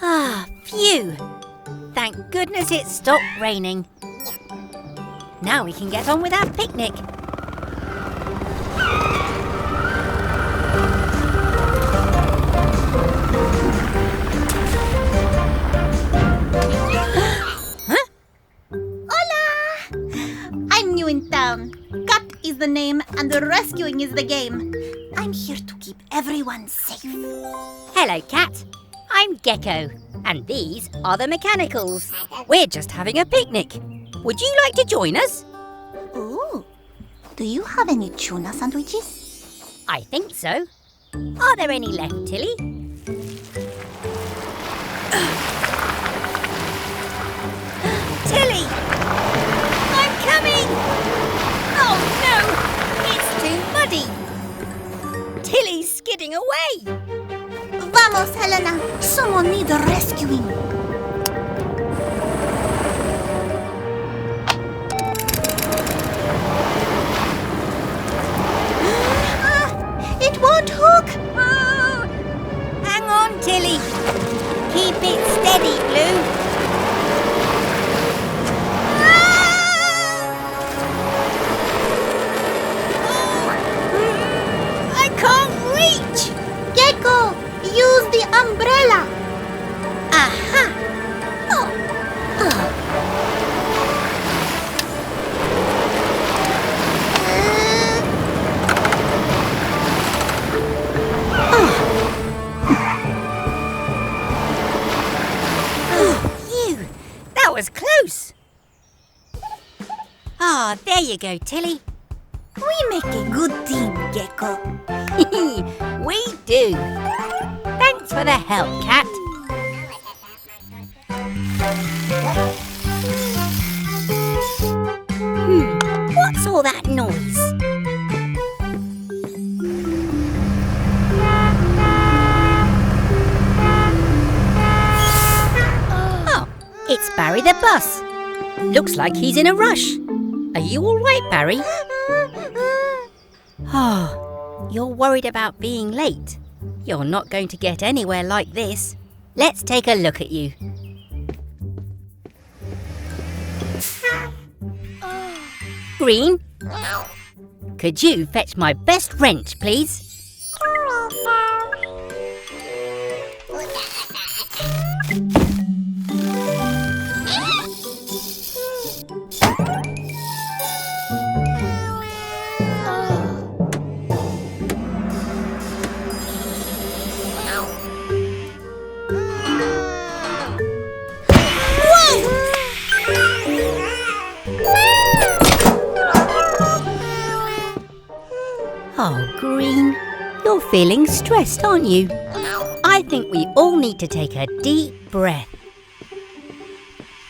Ah, phew! Thank goodness it stopped raining. Now we can get on with our picnic. Huh? Hola! I'm new in town. Cut is the name and the rescuing is the game. I'm here to keep everyone safe. Hello, Cat. I'm Gecko, and these are the mechanicals. We're just having a picnic. Would you like to join us? Ooh. Do you have any tuna sandwiches? I think so. Are there any left, Tilly? Tilly! I'm coming! Oh no! It's too muddy! Tilly's skidding away! Vamos, Helena! Someone needs rescuing. It won't hook! Oh! Hang on, Tilly! Keep it steady, Blue! I can't reach! Gecko, use the umbrella. Aha! Phew! That was close! Ah, there you go, Tilly. We make a good team, Gecko. We do. Thanks for the help, Cat. What's all that noise? Oh, it's Barry the bus. Looks like he's in a rush. Are you all right, Barry? Oh, you're worried about being late. You're not going to get anywhere like this. Let's take a look at you. Green, could you fetch my best wrench, please? Oh, Green, you're feeling stressed, aren't you? I think we all need to take a deep breath.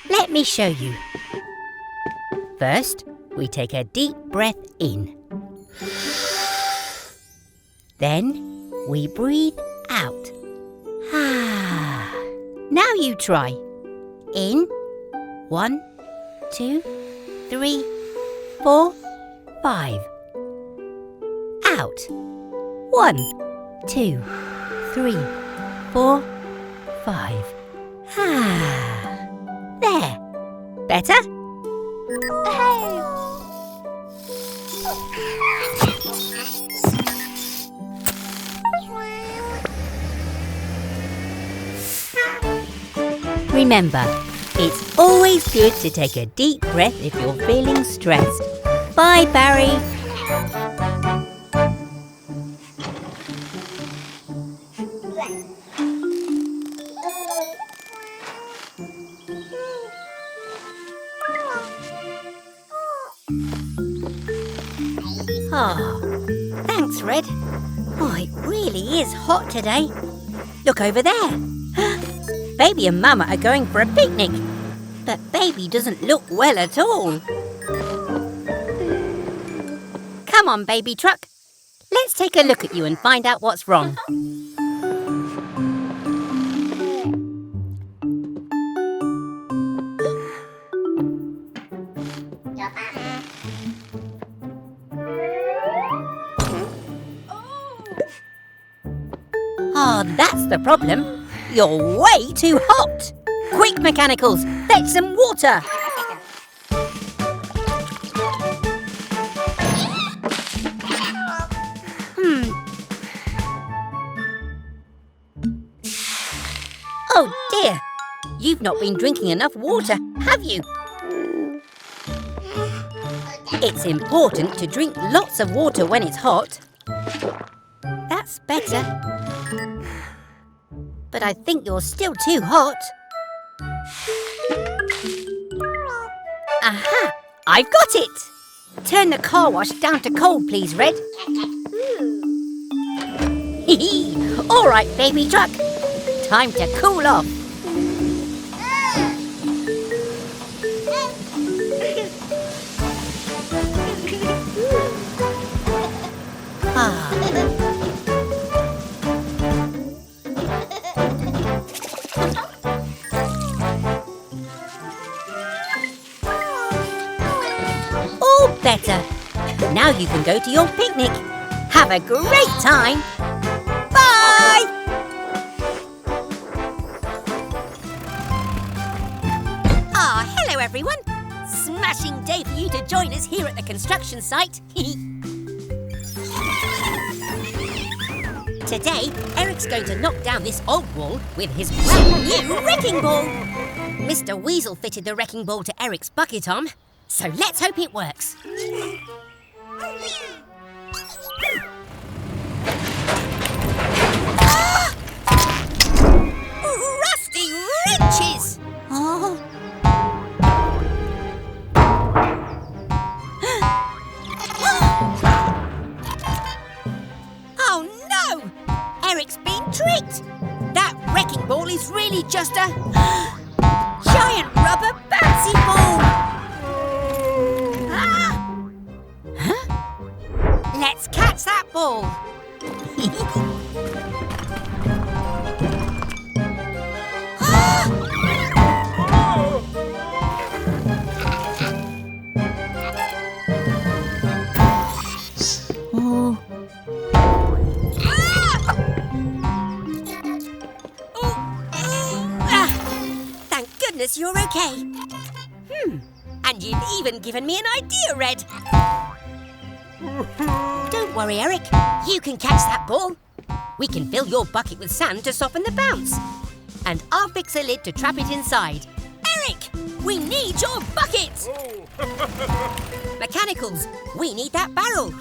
Let me show you. First, we take a deep breath in. Then, we breathe out. Now you try. In. 1, 2, 3, 4, 5. Out. 1, 2, 3, 4, 5. There. Better? Remember, it's always good to take a deep breath if you're feeling stressed. Bye, Barry. Oh, thanks, Red. Oh, it really is hot today. Look over there. Baby and Mama are going for a picnic. But Baby doesn't look well at all. Come on, Baby Truck. Let's take a look at you and find out what's wrong. Ah, that's the problem. You're way too hot. Quick, mechanicals, fetch some water. Oh dear, you've not been drinking enough water, have you? It's important to drink lots of water when it's hot. That's better. But I think you're still too hot. Aha! I've got it! Turn the car wash down to cold, please, Red. Hee-hee! All right, baby truck. Time to cool off. All better. Now you can go to your picnic. Have a great time. Bye! Hello everyone. Smashing day for you to join us here at the construction site. Today, Eric's going to knock down this old wall with his brand new wrecking ball. Mr. Weasel fitted the wrecking ball to Eric's bucket arm, so let's hope it works. Ah! Rusty wrenches! Oh. Oh no! Eric's been tricked! That wrecking ball is really just a giant rubber bouncy ball! Ah! Huh? Let's catch that ball! You're okay. And you've even given me an idea, Red. Don't worry, Eric. You can catch that ball. We can fill your bucket with sand to soften the bounce. And I'll fix a lid to trap it inside. Eric, we need your bucket. Mechanicals, we need that barrel.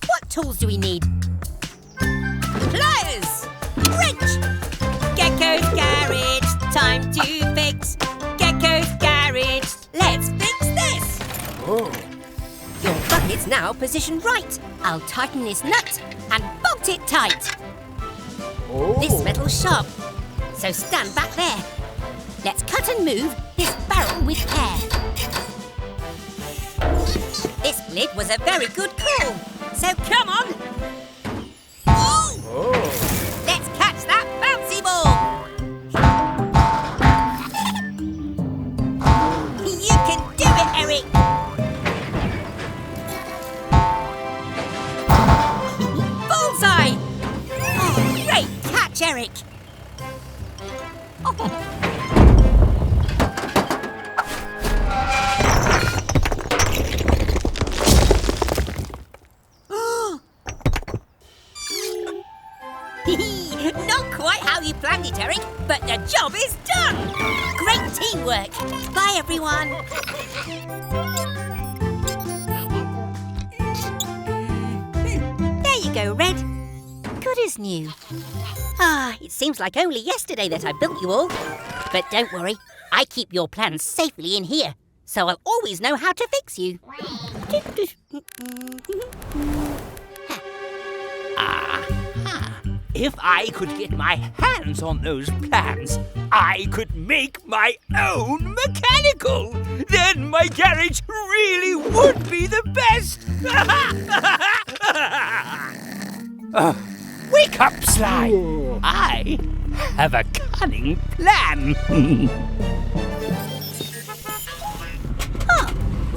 What tools do we need? Pliers! Wrench! Gecko's garage, time to fix. Gecko's garage, let's fix this! Oh. Your bucket's now positioned right. I'll tighten this nut and bolt it tight. Oh. This metal's sharp, so stand back there. Let's cut and move this barrel with care. This lid was a very good call, so come on! Oh. Let's catch that bouncy ball! You can do it, Eric! Bullseye! Oh, great catch, Eric! Oh. Not quite how you planned it, Eric, but the job is done! Great teamwork! Bye, everyone! There you go, Red. Good as new. It seems like only yesterday that I built you all. But don't worry, I keep your plans safely in here, so I'll always know how to fix you. If I could get my hands on those plans, I could make my own mechanical. Then my garage really would be the best. Wake up, Sly. I have a cunning plan.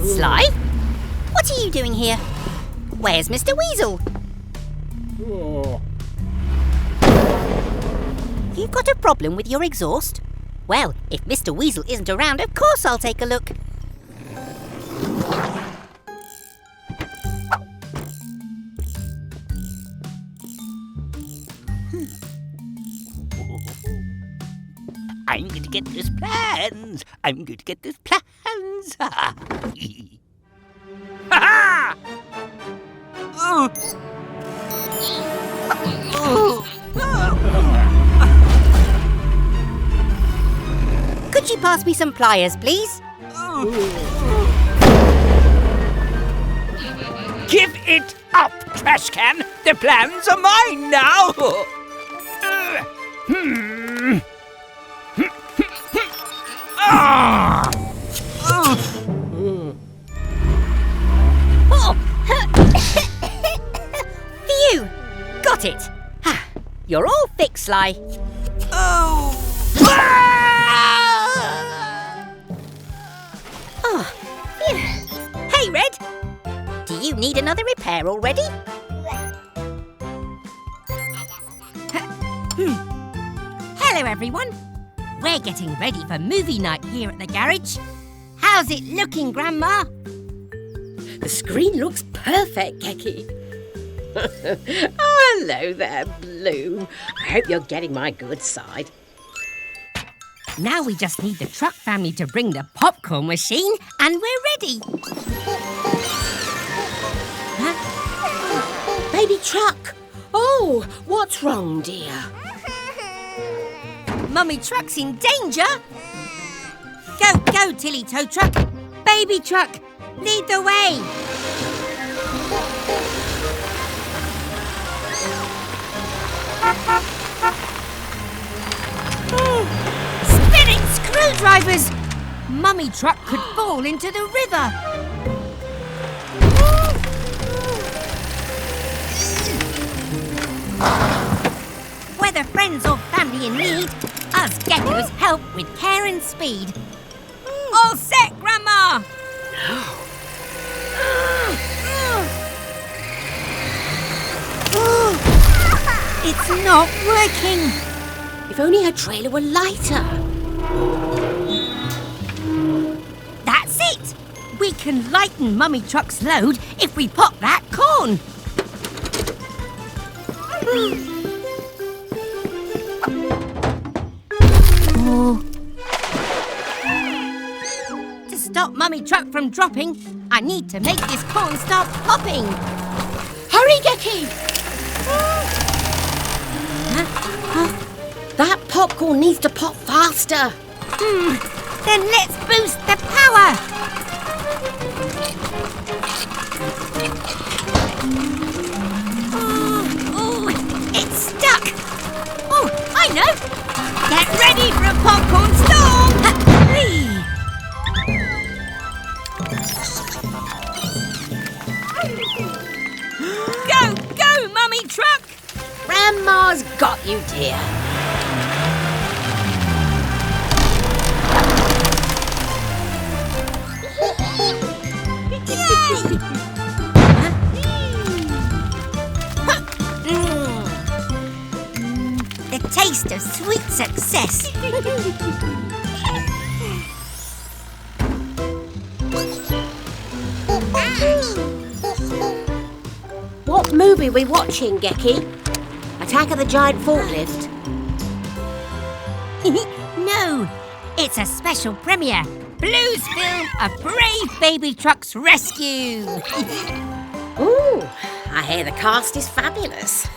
Sly? What What are you doing here? Where's Mr. Weasel? You've got a problem with your exhaust? Well, if Mr. Weasel isn't around, of course I'll take a look. I'm going to get those plans. I'm going to get those plans. Ha ha! Oh. Could you pass me some pliers, please? Give it up, trash can. The plans are mine now. Phew! Got it! You're all fixed, Sly. Oh, Phew. Hey, Red! Do you need another repair already? Hello, everyone. We're getting ready for movie night here at the garage. How's it looking, Grandma? The screen looks perfect, Gecko. Oh, hello there, Blue. I hope you're getting my good side. Now we just need the truck family to bring the popcorn machine and we're ready. Baby Truck! Oh, what's wrong, dear? Mummy Truck's in danger. Go, Tilly Tow Truck. Baby Truck, lead the way. Spinning screwdrivers! Mummy Truck could fall into the river. Whether friends or family in need, us geckos help with care and speed. All set, Grandma! It's not working. If only her trailer were lighter. That's it. We can lighten Mummy Truck's load if we pop that corn. To stop Mummy Truck from dropping, I need to make this corn start popping. Hurry, Gecko! That popcorn needs to pop faster. Then let's boost the power. Oh, it's stuck. Oh, I know. Get ready for a popcorn storm. Go, Mummy Truck. Grandma's got you, dear. The taste of sweet success. What movie are we watching, Gecko? Attack of the Giant Forklift? No, it's a special premiere. Blue's film, A Brave Baby Truck's Rescue. Ooh, I hear the cast is fabulous.